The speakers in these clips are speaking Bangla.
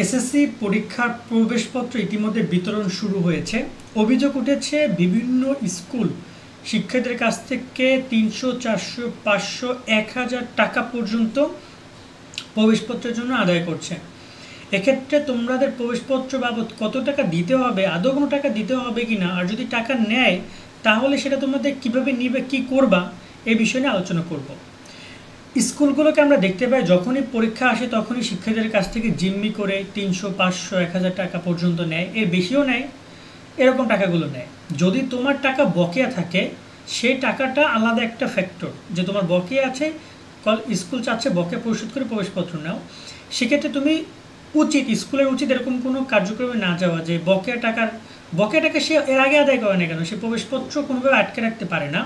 এসএসসি পরীক্ষার প্রবেশপত্র ইতিমধ্যে বিতরণ শুরু হয়েছে। অভিযোগ উঠেছে বিভিন্ন স্কুল শিক্ষার্থীদের কাছ থেকে ৩০০, ৪০০, ৫০০, ১০০০ টাকা পর্যন্ত প্রবেশপত্রের জন্য আদায় করছে। এক্ষেত্রে তোমাদের প্রবেশপত্র বাবদ কত টাকা দিতে হবে, আদৌ কোনো টাকা দিতে হবে কি না, আর যদি টাকা নেয় তাহলে সেটা তোমাদের কিভাবে নিবে, কি করবা, এই বিষয় নিয়ে আলোচনা করব। স্কুলগুলোকে আমরা দেখতে পাই যখনই পরীক্ষা আসে তখনই শিক্ষার্থীদের কাছ থেকে জিম্মি করে ৩০০, ৫০০, ১০০০ টাকা পর্যন্ত নেয়, এর বেশিও নেয়, এরকম টাকাগুলো নেয়। যদি তোমার টাকা বকেয়া থাকে সেই টাকাটা আলাদা একটা ফ্যাক্টর, যে তোমার বকেয়া আছে, স্কুল চাচ্ছে বকেয়া পরিশোধ করে প্রবেশপত্র নাও, সেক্ষেত্রে তুমি স্কুলের উচিত এরকম কোনো কার্যক্রমে না যাওয়া যে বকেয়া টাকা সে এর আগে আদায় করে না কেন, সে প্রবেশপত্র কোনোভাবে আটকে রাখতে পারে না,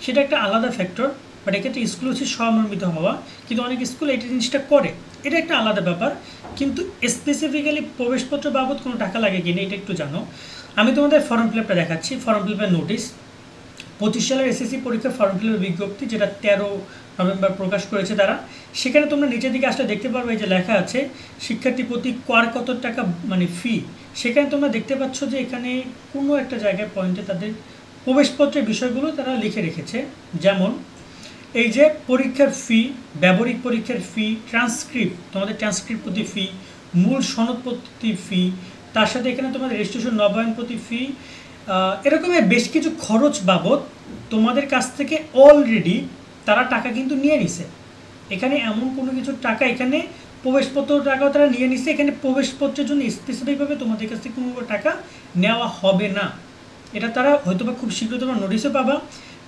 সেটা একটা আলাদা ফ্যাক্টর। বাট এক্ষেত্রে স্কুল উচিত সমর্মিত হওয়া, কিন্তু অনেক স্কুল এই জিনিসটা করে, এটা একটা আলাদা ব্যাপার। কিন্তু স্পেসিফিক্যালি প্রবেশপত্র বাবদ কোনো টাকা লাগে কিনা এটা একটু জানো। আমি তোমাদের ফর্ম ফিল আপটা দেখাচ্ছি। ফর্ম ফিল আপের নোটিশ 25 সালের এসএসসি পরীক্ষার ফর্ম ফিল আপের বিজ্ঞপ্তি, যেটা 13 নভেম্বর প্রকাশ করেছে তারা। সেখানে তোমরা নিচের দিকে আসলে দেখতে পারবে এই যে লেখা আছে শিক্ষার্থী প্রতি কত টাকা মানে ফি। সেখানে তোমরা দেখতে পাচ্ছ যে এখানে কোনো একটা জায়গায় পয়েন্টে তাদের প্রবেশপত্রের বিষয়গুলো তারা লিখে রেখেছে। যেমন এই যে পরীক্ষার ফি, ব্যবহারিক পরীক্ষার ফি, তোমাদের ট্রান্সক্রিপ্ট প্রতি ফি, মূল সনদ প্রতি ফি, তার সাথে এখানে তোমাদের রেজিস্ট্রেশন নবায়ন প্রতি ফি, এরকমের বেশ কিছু খরচ বাবদ তোমাদের কাছ থেকে অলরেডি তারা টাকা কিন্তু নিয়ে নিছে। এখানে এমন কোনো কিছু টাকা, এখানে প্রবেশপত্র টাকাও তারা নিয়ে নিছে। এখানে প্রবেশপত্রের জন্য স্পেসিফিকভাবে তোমাদের কাছ থেকে কোনো টাকা নেওয়া হবে না, এটা তারা হয়তো বা খুব শীঘ্র তোমরা নোটিশও পাবা।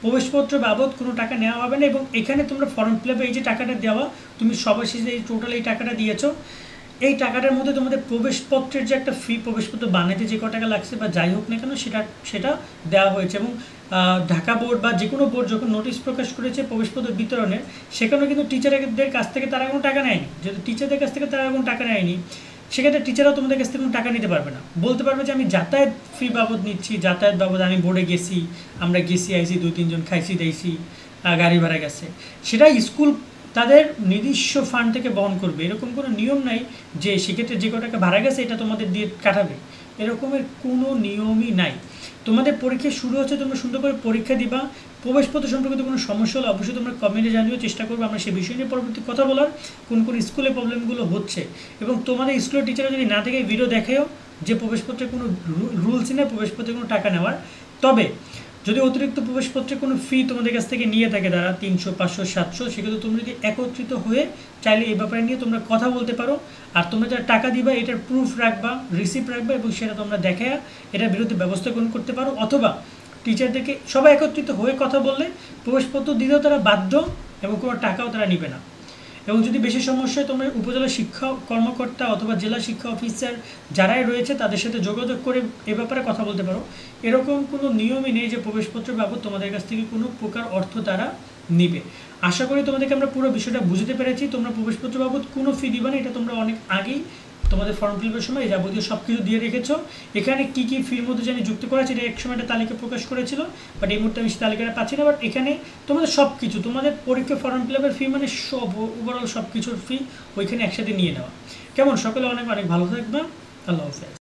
প্রবেশপত্র বাবদ কোনো টাকা নেওয়া হবে না। এবং এখানে তোমরা ফর্ম ফিল আপে এই যে টাকাটা দেওয়া, তুমি সবার শেষে এই টোটাল এই টাকাটা দিয়েছো, এই টাকাটার মধ্যে তোমাদের প্রবেশপত্রের যে একটা ফি, প্রবেশপত্র বানাতে যে কত টাকা লাগছে বা যাই হোক না কেন সেটা দেওয়া হয়েছে। এবং ঢাকা বোর্ড বা যে কোনো বোর্ড যখন নোটিশ প্রকাশ করেছে প্রবেশপত্র বিতরণের, সেখানেও কিন্তু টিচারদের কাছ থেকে তারা কোনো টাকা নেয়নি। যেহেতু টিচারদের কাছ থেকে তারা কোনো টাকা নেয়নি, সেক্ষেত্রে টিচাররাও তোমাদের কাছ থেকে কোনো টাকা নিতে পারবে না। বলতে পারবে যে আমি যাতায়াত ফি বাবদ নিচ্ছি, যাতায়াত বাবদ আমি বোর্ডে গেছি, আমরা গেছি আইসি, 2-3 জন খাইছি দিয়েছি, গাড়ি ভাড়া গেছে, সেটা স্কুল তাদের নিজস্ব ফান্ড থেকে বহন করবে। এরকম কোনো নিয়ম নাই যে সেক্ষেত্রে যে কত টাকা ভাড়া গেছে এটা তোমাদের দিয়ে কাটাবে, এরকমের কোনো নিয়মই নাই। তোমাদের পরীক্ষা শুরু হচ্ছে, তোমরা সুন্দর করে পরীক্ষা দিবা। প্রবেশপত্র সম্পর্কিত কোনো সমস্যা হলে অবশ্যই তোমরা কমেন্টে জানিও, চেষ্টা করবো আমরা সেই বিষয় নিয়ে পরবর্তী কথা বলার, কোন কোন স্কুলে প্রবলেমগুলো হচ্ছে। এবং তোমাদের স্কুলের টিচাররা যদি না দেখে ভিডিও দেখেও যে প্রবেশপত্রের কোনো রুলস নেই প্রবেশপত্রে কোনো টাকা নেওয়ার। তবে যদি অতিরিক্ত প্রবেশপত্রে কোনো ফি তোমাদের কাছ থেকে নিয়ে থাকে তারা 300, 500, 700, সেক্ষেত্রে তোমরা যদি একত্রিত হয়ে চাইলে এই ব্যাপারে নিয়ে তোমরা কথা বলতে পারো। আর তোমরা যারা টাকা দিবা এটার প্রুফ রাখবা, রিসিপ্ট রাখবা, এবং সেটা তোমরা দেখায় এটার বিরুদ্ধে ব্যবস্থা গ্রহণ করতে পারো। অথবা টিচারদেরকে সবাই একত্রিত হয়ে কথা বললে প্রবেশপত্র দিলেও তারা বাধ্য, এবং কোনো টাকাও তারা নেবে না। এবং যদি বেশি সমস্যা হয় তোমরা উপজেলা শিক্ষা কর্মকর্তা অথবা জেলা শিক্ষা অফিসার যারাই রয়েছে তাদের সাথে যোগাযোগ করে এ ব্যাপারে কথা বলতে পারো। এরকম কোনো নিয়মই নেই যে প্রবেশপত্র বাবদ তোমাদের কাছ থেকে কোনো প্রকার অর্থ তারা নিবে। আশা করি তোমাদেরকে আমরা পুরো বিষয়টা বুঝতে পেরেছি। তোমরা প্রবেশপত্র বাবদ কোনো ফি দিবা না, এটা তোমরা অনেক আগেই তোমাদের ফর্ম ফিল আপের সময় যাবতীয় সব কিছু দিয়ে রেখেছো। এখানে কী কী ফির মধ্যে জানি যুক্ত করা আছে, এটা এক সময় একটা তালিকা প্রকাশ করেছিল, বাট এই মুহূর্তে আমি সেই তালিকাটা পাচ্ছি না। বাট এখানে তোমাদের সব কিছু, তোমাদের পরীক্ষা ফর্ম ফিল আপের ফি মানে সব ওভারঅল সব কিছুর ফি ওইখানে একসাথে নিয়ে নেওয়া। কেমন? সকলে অনেক অনেক ভালো থাকবা। আল্লাহ হাফেজ।